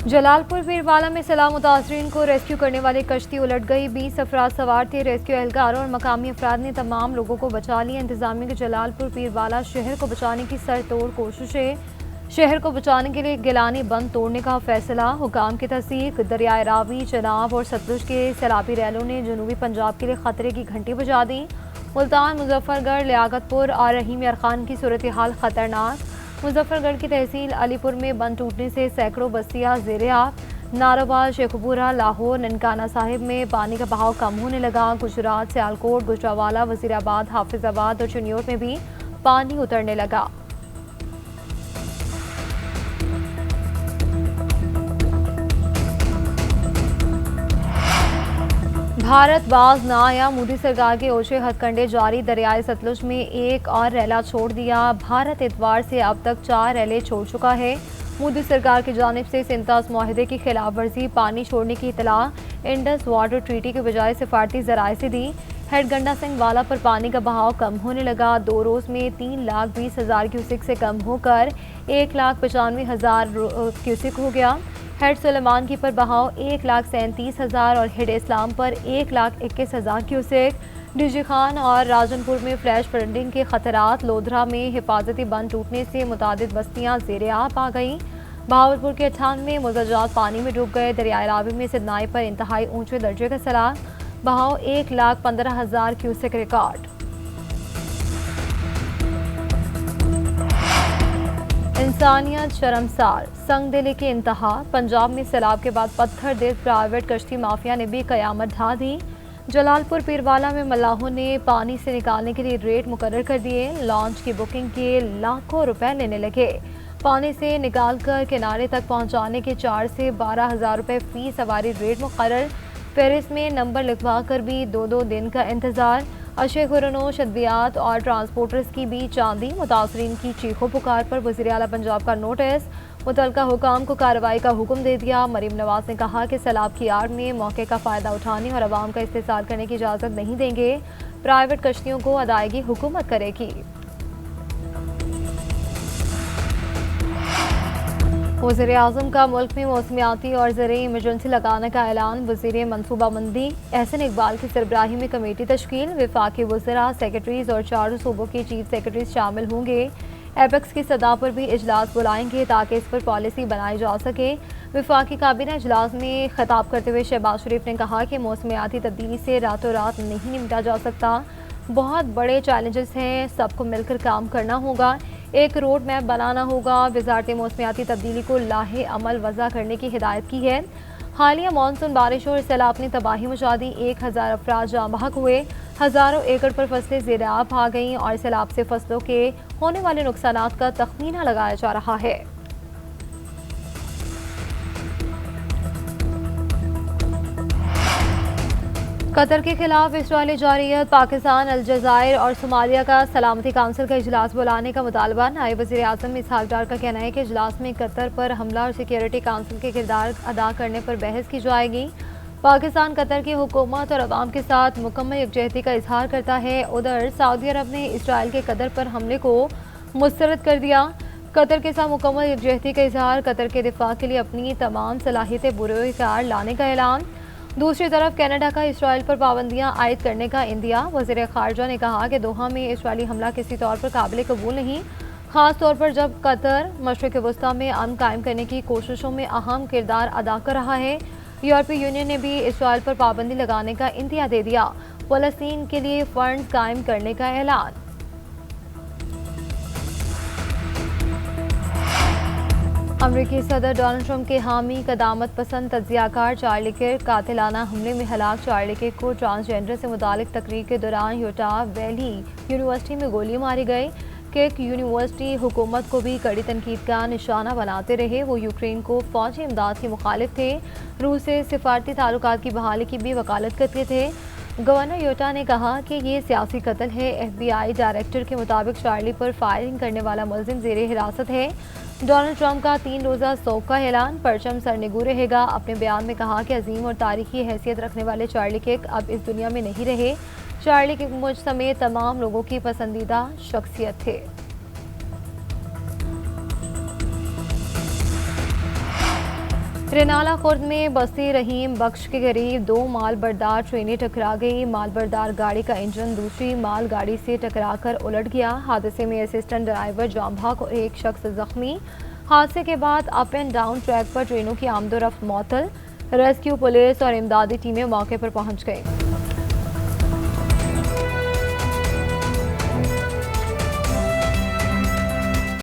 जलालपुर पीरवाला में सैलाब मुतासरीन को रेस्क्यू करने वाली कश्ती उलट गई। 20 अफराद सवार थे। रेस्क्यू एहलकारों और मकामी अफराद ने तमाम लोगों को बचा लिया। इंतजामिया की जलालपुर पीरवाला शहर को बचाने की सरतोड़ कोशिशें। शहर को बचाने के लिए गिलानी बंद तोड़ने का फैसला। हुकाम की तस्दीक। दरियाए रावी, चनाब और सतलुज के सैलाबी रैलों ने जनूबी पंजाब के लिए खतरे की घंटी बजा दी। मुल्तान, मुजफ्फरगढ़, लियाकतपुर और रहीम यार खान की सूरत हाल खतरनाक। मुजफ्फरगढ़ की तहसील अलीपुर में बंद टूटने से सैकड़ों बस्तियां ज़ेर-ए-आब। नारोवाल, शेखपुरा, लाहौर, ननकाना साहिब में पानी का बहाव कम होने लगा। गुजरात, सियालकोट, गुजरावाला, वजीराबाद, हाफिजाबाद और चुनियोट में भी पानी उतरने लगा। भारत बाज ना आया। मोदी सरकार के ओछे हथकंडे जारी। दरियाए सतलुज में एक और रैला छोड़ दिया। भारत इतवार से अब तक 4 रैले छोड़ चुका है। मोदी सरकार की जानिब से सिंतास मुआहदे की खिलाफ वर्जी, पानी छोड़ने की इतला इंडस वाटर ट्रीटी के बजाय सिफारती जराए से दी। हेडगंडा सिंह वाला पर पानी का बहाव कम होने लगा। 2 रोज में 3,20,000 क्यूसिक से कम होकर 1,95,000 क्यूसिक हो गया। हेड सुलेमान की पर बहाव 1,37,000 और हेड इस्लाम पर 1,21,000 क्यूसेक। डीजी खान और राजनपुर में फ्लैश फ्लडिंग के खतरात। लोधरा में हिफाजती बंद टूटने से मुतादिद बस्तियां ज़ेर-ए-आब आ गईं। बहावलपुर के 98 मुजज्जात पानी में डूब गए। दरियाए रावी में सिदनाई पर इंतहाई ऊंचे दर्जे का सैलाब। बहाव 1,15,000 क्यूसेक रिकॉर्ड। इंसानियत शर्मसार, संगदिली की इंतहा। पंजाब में सैलाब के बाद पत्थर देश प्राइवेट कश्ती माफिया ने भी कयामत ढा दी। जलालपुर पीरवाला में मल्लाहों ने पानी से निकालने के लिए रेट मुकर्रर कर दिए। लॉन्च की बुकिंग के लाखों रुपए लेने लगे। पानी से निकालकर किनारे तक पहुंचाने के 4 से 12,000 रुपए फी सवारी रेट मुकर्रर। फेरिस में नंबर लिखवा कर भी 2-2 दिन का इंतजार। अशे खुरनोश, अद्वियात और ट्रांसपोर्टर्स की भी चांदी। मुतासरीन की चीखों पुकार पर वज़ीर आला पंजाब का नोटिस। मुतलका हुकाम को कार्रवाई का हुक्म दे दिया। मरीम नवाज ने कहा कि सैलाब की आड़ में मौके का फ़ायदा उठाने और अवाम का इस्तेसाल करने की इजाज़त नहीं देंगे। प्राइवेट कश्तियों को अदायगी हुकूमत करेगी। वज़ीर-ए-आज़म का मुल्क में मौसमियाती और ज़रूरी इमरजेंसी लगाने का ऐलान। वज़ीर मनसूबाबंदी एहसन इकबाल की सरबराही में कमेटी तश्कील। वफाकी वज़रा, सेक्रेटरीज और 4 सूबों के चीफ सेक्रेटरीज शामिल होंगे। एपेक्स की सतह पर भी इजलास बुलाएंगे ताकि इस पर पॉलिसी बनाई जा सके। वफाकी काबीना इजलास में खिताब करते हुए शहबाज शरीफ ने कहा कि मौसमियाती तब्दीली से रातों रात नहीं निपटा जा सकता। बहुत बड़े चैलेंजेस हैं, सबको मिलकर काम करना होगा। एक रोड मैप बनाना होगा। वजारत मौसमियाती तब्दीली को लाहे अमल वज़ा करने की हिदायत की है। हालिया मानसून बारिश और सैलाब ने तबाही मचा दी। 1,000 अफराद जाँ बहक हुए। हज़ारों एकड़ पर फसलें ज़ेर-ए-आब आ गईं और सैलाब से फसलों के होने वाले नुकसानात का तखमीना लगाया जा रहा है। कतर के खिलाफ इसराइली जारियत। पाकिस्तान, अलजायर और सोमालिया का सलामती काउंसिल का इजलास बुलाने का मुतालबा। नायब वज़ीर-ए-आज़म इसहाक डार का कहना है कि इजलास में कतर पर हमला और सिक्योरिटी काउंसिल के किरदार अदा करने पर बहस की जाएगी। पाकिस्तान कतर की हुकूमत और अवाम के साथ मुकम्मल यकजहती का इजहार करता है। उधर सऊदी अरब ने इसराइल के कतर पर हमले को मुस्तरद कर दिया। कतर के साथ मुकम्मल यकजहती का इजहार। कतर के दिफा के लिए अपनी तमाम सलाहियतें बुरोकार लाने का ऐलान। दूसरी तरफ कनाडा का इसराइल पर पाबंदियां आयद करने का इंदिया। वज़ीर ख़ारजा ने कहा कि दोहा में इसराइली हमला किसी तौर पर काबिल कबूल नहीं, ख़ास तौर पर जब कतर मशरिक़ वस्ता में अमन कायम करने की कोशिशों में अहम किरदार अदा कर रहा है। यूरोपीय यूनियन ने भी इसराइल पर पाबंदी लगाने का इंदिया दे दिया। फ़लस्तीन के लिए फ़ंड कायम करने का ऐलान। अमरीकी सदर डोनाल्ड ट्रंप के हामी कदामत पसंद तज्जियाकार चार्ली किर्क कातिलाना हमले में हलाक। चार्ली किर्क को ट्रांसजेंडर से मुतालिक तकरीर के दौरान यूटा वैली यूनिवर्सिटी में गोली मारी गई। किर्क यूनिवर्सिटी हुकूमत को भी कड़ी तनकीद का निशाना बनाते रहे। वो यूक्रेन को फौजी इमदाद के मुखालिफ थे। रूस से सिफारती ताल्लुकात की बहाली की भी वकालत करते थे। गवर्नर यूटा ने कहा कि ये सियासी कत्ल है। FBI डायरेक्टर के मुताबिक चार्ली पर फायरिंग करने वाला मुलजिम ज़ेरे हिरासत है। डोनाल्ड ट्रंप का 3 रोज़ा शोक का ऐलान। परचम सरनिगू रहेगा। अपने बयान में कहा कि अजीम और तारीखी हैसियत रखने वाले चार्ली किर्क अब इस दुनिया में नहीं रहे। चार्ली किर्क मुझ समेत तमाम लोगों की पसंदीदा शख्सियत थे। रेनाला खुर्द में बस्ती रहीम बख्श के करीब 2 माल बरदार ट्रेनें टकरा गई। माल बरदार गाड़ी का इंजन दूसरी माल गाड़ी से टकराकर उलट गया। हादसे में असिस्टेंट ड्राइवर जाम भाग और एक शख्स जख्मी। हादसे के बाद अप एंड डाउन ट्रैक पर ट्रेनों की आमदोरफ्त मअतल। रेस्क्यू पुलिस और इमदादी टीमें मौके पर पहुंच गई।